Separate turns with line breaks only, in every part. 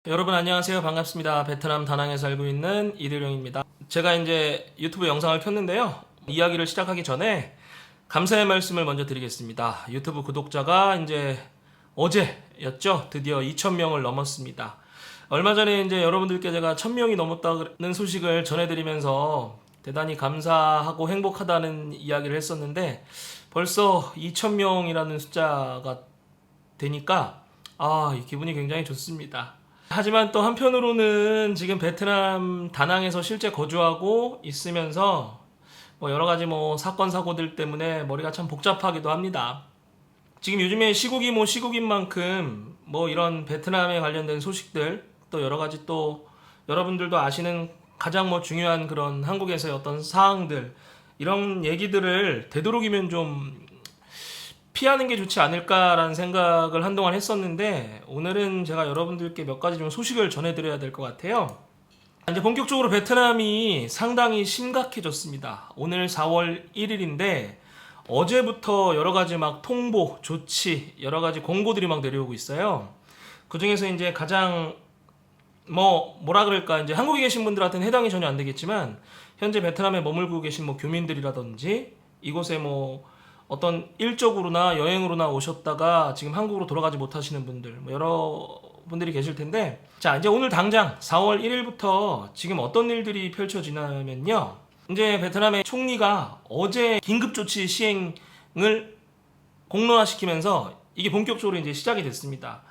여러분 안녕하세요. 반갑습니다. 베트남 다낭에 살고 있는 이대룡입니다. 제가 이제 유튜브 영상을 켰는데요. 이야기를 시작하기 전에 감사의 말씀을 먼저 드리겠습니다. 유튜브 구독자가 이제 어제였죠. 드디어 2,000명을 넘었습니다. 얼마 전에 이제 여러분들께 제가 1,000명이 넘었다는 소식을 전해드리면서 대단히 감사하고 행복하다는 이야기를 했었는데 벌써 2,000명이라는 숫자가 되니까 이 기분이 굉장히 좋습니다. 하지만 또 한편으로는 지금 베트남 다낭에서 실제 거주하고 있으면서 여러 가지 사건 사고들 때문에 머리가 참 복잡하기도 합니다. 지금 요즘에 시국이 시국인 만큼 이런 베트남에 관련된 소식들 또 여러 가지 또 여러분들도 아시는 가장 중요한 그런 한국에서의 어떤 사항들 이런 얘기들을 되도록이면 좀 피하는 게 좋지 않을까라는 생각을 한동안 했었는데 오늘은 제가 여러분들께 몇 가지 좀 소식을 전해드려야 될 것 같아요. 이제 본격적으로 베트남이 상당히 심각해졌습니다. 오늘 4월 1일인데 어제부터 여러 가지 통보, 조치, 여러 가지 공고들이 내려오고 있어요. 그 중에서 이제 가장 뭐라 그럴까 이제 한국에 계신 분들한테는 해당이 전혀 안 되겠지만 현재 베트남에 머물고 계신 교민들이라든지 이곳에 어떤 일적으로나 여행으로나 오셨다가 지금 한국으로 돌아가지 못하시는 분들 여러 분들이 계실 텐데 자 이제 오늘 당장 4월 1일부터 지금 어떤 일들이 펼쳐지냐면요 이제 베트남의 총리가 어제 긴급조치 시행을 공론화시키면서 이게 본격적으로 이제 시작이 됐습니다.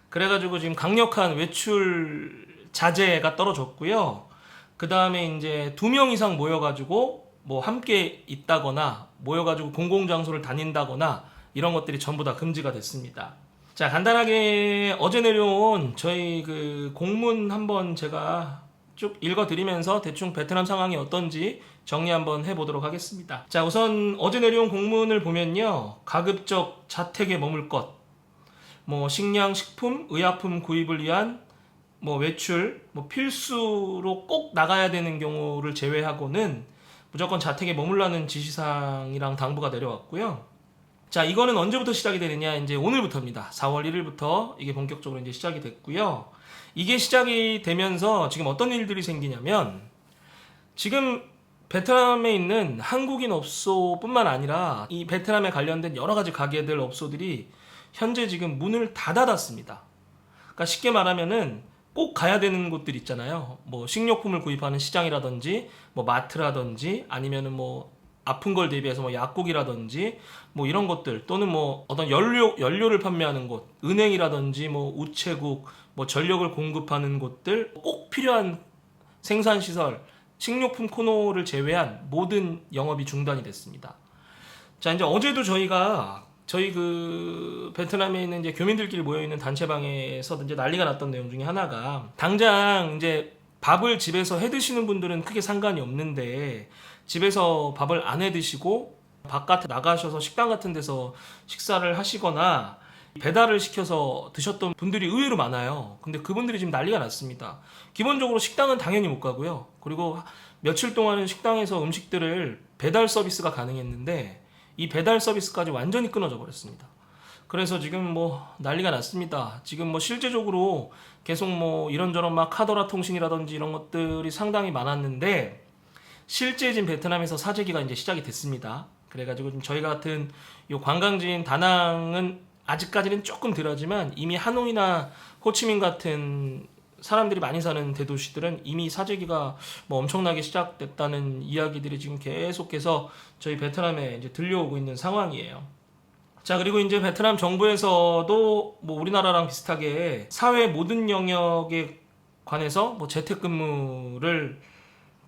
그래가지고 지금 강력한 외출 자제가 떨어졌고요. 그 다음에 이제 2명 이상 모여가지고 함께 있다거나 모여가지고 공공장소를 다닌다거나 이런 것들이 전부 다 금지가 됐습니다. 자 간단하게 어제 내려온 저희 그 공문 한번 제가 쭉 읽어드리면서 대충 베트남 상황이 어떤지 정리 한번 해보도록 하겠습니다. 자 우선 어제 내려온 공문을 보면요 가급적 자택에 머물 것 식량, 식품, 의약품 구입을 위한 외출, 필수로 꼭 나가야 되는 경우를 제외하고는 무조건 자택에 머물라는 지시사항이랑 당부가 내려왔고요. 자, 이거는 언제부터 시작이 되느냐? 이제 오늘부터입니다. 4월 1일부터 이게 본격적으로 이제 시작이 됐고요. 이게 시작이 되면서 지금 어떤 일들이 생기냐면 지금 베트남에 있는 한국인 업소뿐만 아니라 이 베트남에 관련된 여러 가지 가게들 업소들이 현재 지금 문을 다 닫았습니다. 그러니까 쉽게 말하면은 꼭 가야 되는 곳들 있잖아요. 식료품을 구입하는 시장이라든지 마트라든지 아니면은 아픈 걸 대비해서 약국이라든지 이런 것들 또는 어떤 연료를 판매하는 곳, 은행이라든지 우체국, 전력을 공급하는 곳들 꼭 필요한 생산 시설, 식료품 코너를 제외한 모든 영업이 중단이 됐습니다. 자, 이제 어제도 저희 그 베트남에 있는 이제 교민들끼리 모여있는 단체방에서 이제 난리가 났던 내용 중에 하나가 당장 이제 밥을 집에서 해 드시는 분들은 크게 상관이 없는데 집에서 밥을 안 해 드시고 바깥에 나가셔서 식당 같은 데서 식사를 하시거나 배달을 시켜서 드셨던 분들이 의외로 많아요. 근데 그분들이 지금 난리가 났습니다. 기본적으로 식당은 당연히 못 가고요. 그리고 며칠 동안은 식당에서 음식들을 배달 서비스가 가능했는데 이 배달 서비스까지 완전히 끊어져 버렸습니다. 그래서 지금 난리가 났습니다. 지금 실제적으로 계속 이런저런 카더라 통신이라든지 이런 것들이 상당히 많았는데 실제 지금 베트남에서 사재기가 이제 시작이 됐습니다. 그래가지고 지금 저희 같은 요 관광지인 다낭은 아직까지는 조금 덜하지만 이미 하노이나 호치민 같은 사람들이 많이 사는 대도시들은 이미 사재기가 엄청나게 시작됐다는 이야기들이 지금 계속해서 저희 베트남에 이제 들려오고 있는 상황이에요. 자, 그리고 이제 베트남 정부에서도 우리나라랑 비슷하게 사회 모든 영역에 관해서 재택근무를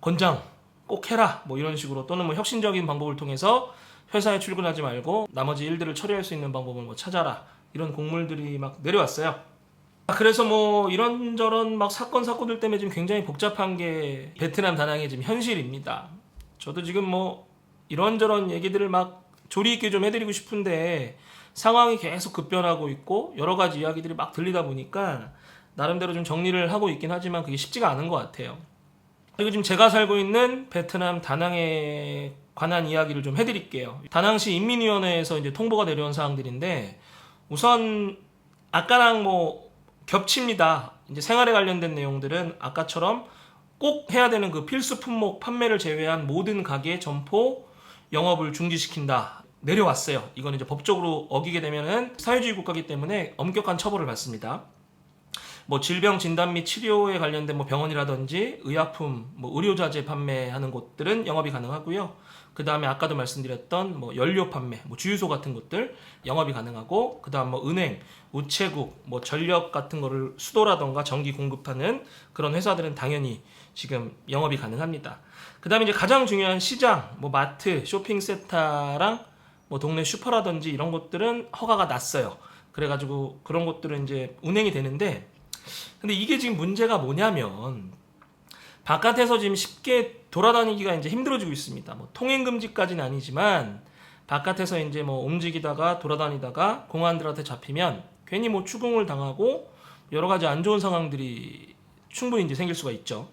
권장 꼭 해라 이런 식으로 또는 혁신적인 방법을 통해서 회사에 출근하지 말고 나머지 일들을 처리할 수 있는 방법을 찾아라 이런 공문들이 내려왔어요. 그래서 이런저런 사건 사고들 때문에 지금 굉장히 복잡한 게 베트남 다낭의 지금 현실입니다. 저도 지금 이런저런 얘기들을 조리 있게 좀 해드리고 싶은데 상황이 계속 급변하고 있고 여러 가지 이야기들이 들리다 보니까 나름대로 좀 정리를 하고 있긴 하지만 그게 쉽지가 않은 것 같아요. 그리고 지금 제가 살고 있는 베트남 다낭에 관한 이야기를 좀 해드릴게요. 다낭시 인민위원회에서 이제 통보가 내려온 사항들인데 우선 아까랑 겹칩니다. 이제 생활에 관련된 내용들은 아까처럼 꼭 해야 되는 그 필수 품목 판매를 제외한 모든 가게 점포 영업을 중지시킨다. 내려왔어요. 이건 이제 법적으로 어기게 되면은 사회주의 국가이기 때문에 엄격한 처벌을 받습니다. 뭐 질병 진단 및 치료에 관련된 뭐 병원이라든지 의약품, 뭐 의료자재 판매하는 곳들은 영업이 가능하고요. 그 다음에 아까도 말씀드렸던 뭐 연료 판매, 뭐 주유소 같은 곳들 영업이 가능하고, 그 다음 뭐 은행, 우체국, 뭐 전력 같은 거를 수도라던가 전기 공급하는 그런 회사들은 당연히 지금 영업이 가능합니다. 그 다음에 이제 가장 중요한 시장, 뭐 마트, 쇼핑센터랑 뭐 동네 슈퍼라든지 이런 곳들은 허가가 났어요. 그래가지고 그런 곳들은 이제 운행이 되는데, 근데 이게 지금 문제가 뭐냐면 바깥에서 지금 쉽게 돌아다니기가 이제 힘들어지고 있습니다. 뭐 통행 금지까지는 아니지만 바깥에서 이제 뭐 움직이다가 돌아다니다가 공안들한테 잡히면 괜히 뭐 추궁을 당하고 여러 가지 안 좋은 상황들이 충분히 이제 생길 수가 있죠.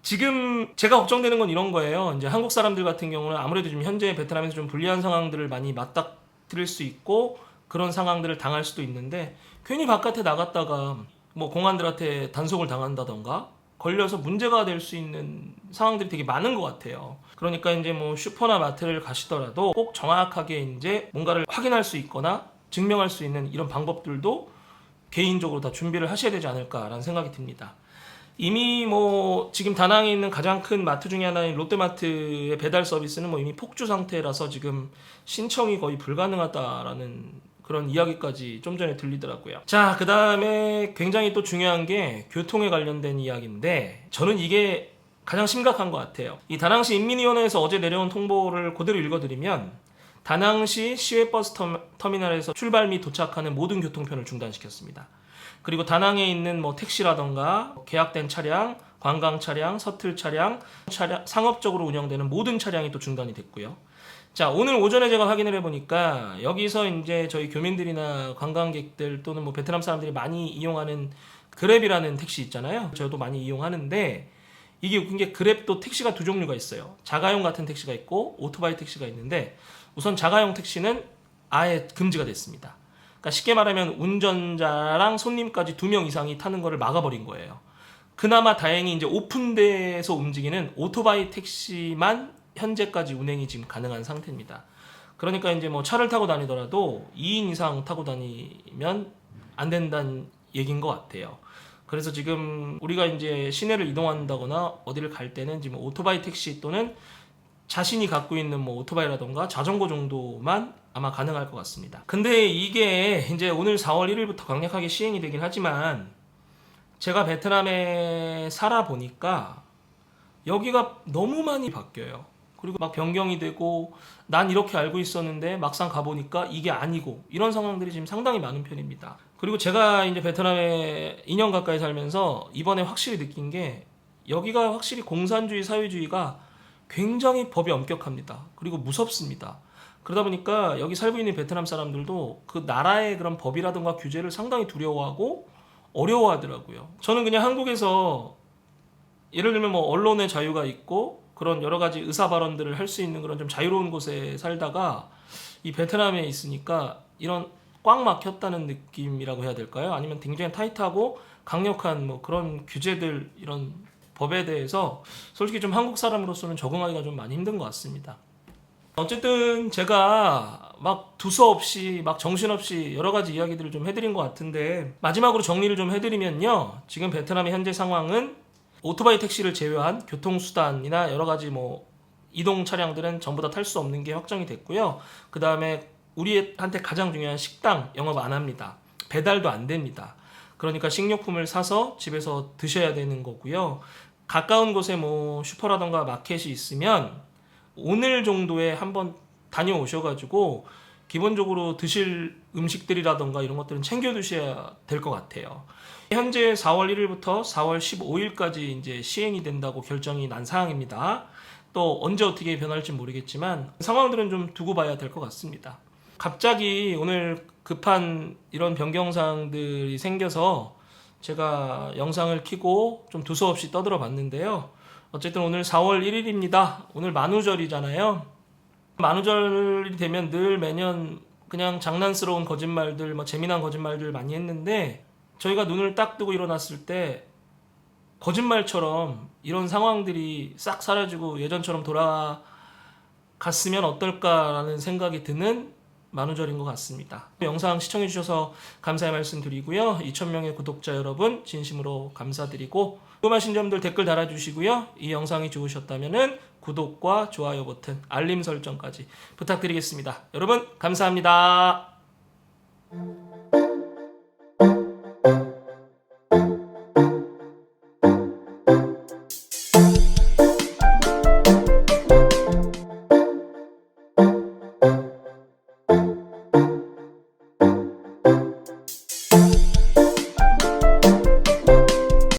지금 제가 걱정되는 건 이런 거예요. 이제 한국 사람들 같은 경우는 아무래도 지금 현재 베트남에서 좀 불리한 상황들을 많이 맞닥뜨릴 수 있고 그런 상황들을 당할 수도 있는데, 괜히 바깥에 나갔다가 뭐 공안들한테 단속을 당한다던가 걸려서 문제가 될 수 있는 상황들이 되게 많은 것 같아요. 그러니까 이제 뭐 슈퍼나 마트를 가시더라도 꼭 정확하게 이제 뭔가를 확인할 수 있거나 증명할 수 있는 이런 방법들도 개인적으로 다 준비를 하셔야 되지 않을까라는 생각이 듭니다. 이미 뭐 지금 다낭에 있는 가장 큰 마트 중에 하나인 롯데마트의 배달 서비스는 뭐 이미 폭주 상태라서 지금 신청이 거의 불가능하다라는 그런 이야기까지 좀 전에 들리더라고요. 자, 그 다음에 굉장히 또 중요한 게 교통에 관련된 이야기인데, 저는 이게 가장 심각한 것 같아요. 이 다낭시 인민위원회에서 어제 내려온 통보를 그대로 읽어드리면, 다낭시 시외버스 터미널에서 출발 및 도착하는 모든 교통편을 중단시켰습니다. 그리고 다낭에 있는 뭐 택시라던가 계약된 차량, 관광 차량, 서틀 차량, 상업적으로 운영되는 모든 차량이 또 중단이 됐고요. 자, 오늘 오전에 제가 확인을 해보니까 여기서 이제 저희 교민들이나 관광객들 또는 뭐 베트남 사람들이 많이 이용하는 그랩이라는 택시 있잖아요. 저도 많이 이용하는데, 이게 웃긴 게 그랩도 택시가 두 종류가 있어요. 자가용 같은 택시가 있고 오토바이 택시가 있는데, 우선 자가용 택시는 아예 금지가 됐습니다. 그러니까 쉽게 말하면 운전자랑 손님까지 2명 이상이 타는 거를 막아버린 거예요. 그나마 다행히 이제 오픈돼서 움직이는 오토바이 택시만 현재까지 운행이 지금 가능한 상태입니다. 그러니까 이제 뭐 차를 타고 다니더라도 2인 이상 타고 다니면 안 된다는 얘기인 것 같아요. 그래서 지금 우리가 이제 시내를 이동한다거나 어디를 갈 때는 지금 오토바이 택시 또는 자신이 갖고 있는 뭐 오토바이라던가 자전거 정도만 아마 가능할 것 같습니다. 근데 이게 이제 오늘 4월 1일부터 강력하게 시행이 되긴 하지만, 제가 베트남에 살아보니까 여기가 너무 많이 바뀌어요. 그리고 막 변경이 되고, 난 이렇게 알고 있었는데 막상 가보니까 이게 아니고, 이런 상황들이 지금 상당히 많은 편입니다. 그리고 제가 이제 베트남에 2년 가까이 살면서 이번에 확실히 느낀 게, 여기가 확실히 공산주의 사회주의가 굉장히 법이 엄격합니다. 그리고 무섭습니다. 그러다 보니까 여기 살고 있는 베트남 사람들도 그 나라의 그런 법이라든가 규제를 상당히 두려워하고 어려워하더라고요. 저는 그냥 한국에서 예를 들면 뭐 언론의 자유가 있고 그런 여러 가지 의사 발언들을 할 수 있는 그런 좀 자유로운 곳에 살다가 이 베트남에 있으니까 이런 꽉 막혔다는 느낌이라고 해야 될까요? 아니면 굉장히 타이트하고 강력한 뭐 그런 규제들, 이런 법에 대해서 솔직히 좀 한국 사람으로서는 적응하기가 좀 많이 힘든 것 같습니다. 어쨌든 제가 막 두서없이 막 정신없이 여러 가지 이야기들을 좀 해드린 것 같은데, 마지막으로 정리를 좀 해드리면요, 지금 베트남의 현재 상황은 오토바이 택시를 제외한 교통수단이나 여러 가지 뭐 이동 차량들은 전부 다 탈 수 없는 게 확정이 됐고요. 그 다음에 우리한테 가장 중요한 식당 영업 안 합니다. 배달도 안 됩니다. 그러니까 식료품을 사서 집에서 드셔야 되는 거고요. 가까운 곳에 뭐 슈퍼라던가 마켓이 있으면 오늘 정도에 한번 다녀오셔가지고 기본적으로 드실 음식들이라던가 이런 것들은 챙겨 두셔야 될 것 같아요. 현재 4월 1일부터 4월 15일까지 이제 시행이 된다고 결정이 난 사항입니다. 또 언제 어떻게 변할지 모르겠지만 상황들은 좀 두고 봐야 될 것 같습니다. 갑자기 오늘 급한 이런 변경사항들이 생겨서 제가 영상을 켜고 좀 두서없이 떠들어 봤는데요. 어쨌든 오늘 4월 1일입니다. 오늘 만우절이잖아요. 만우절이 되면 늘 매년 그냥 장난스러운 거짓말들, 뭐 재미난 거짓말들 많이 했는데, 저희가 눈을 딱 뜨고 일어났을 때 거짓말처럼 이런 상황들이 싹 사라지고 예전처럼 돌아갔으면 어떨까라는 생각이 드는 만우절인 것 같습니다. 영상 시청해주셔서 감사의 말씀 드리고요. 2,000명의 구독자 여러분 진심으로 감사드리고 궁금하신 점들 댓글 달아주시고요. 이 영상이 좋으셨다면 구독과 좋아요 버튼, 알림 설정까지 부탁드리겠습니다. 여러분 감사합니다.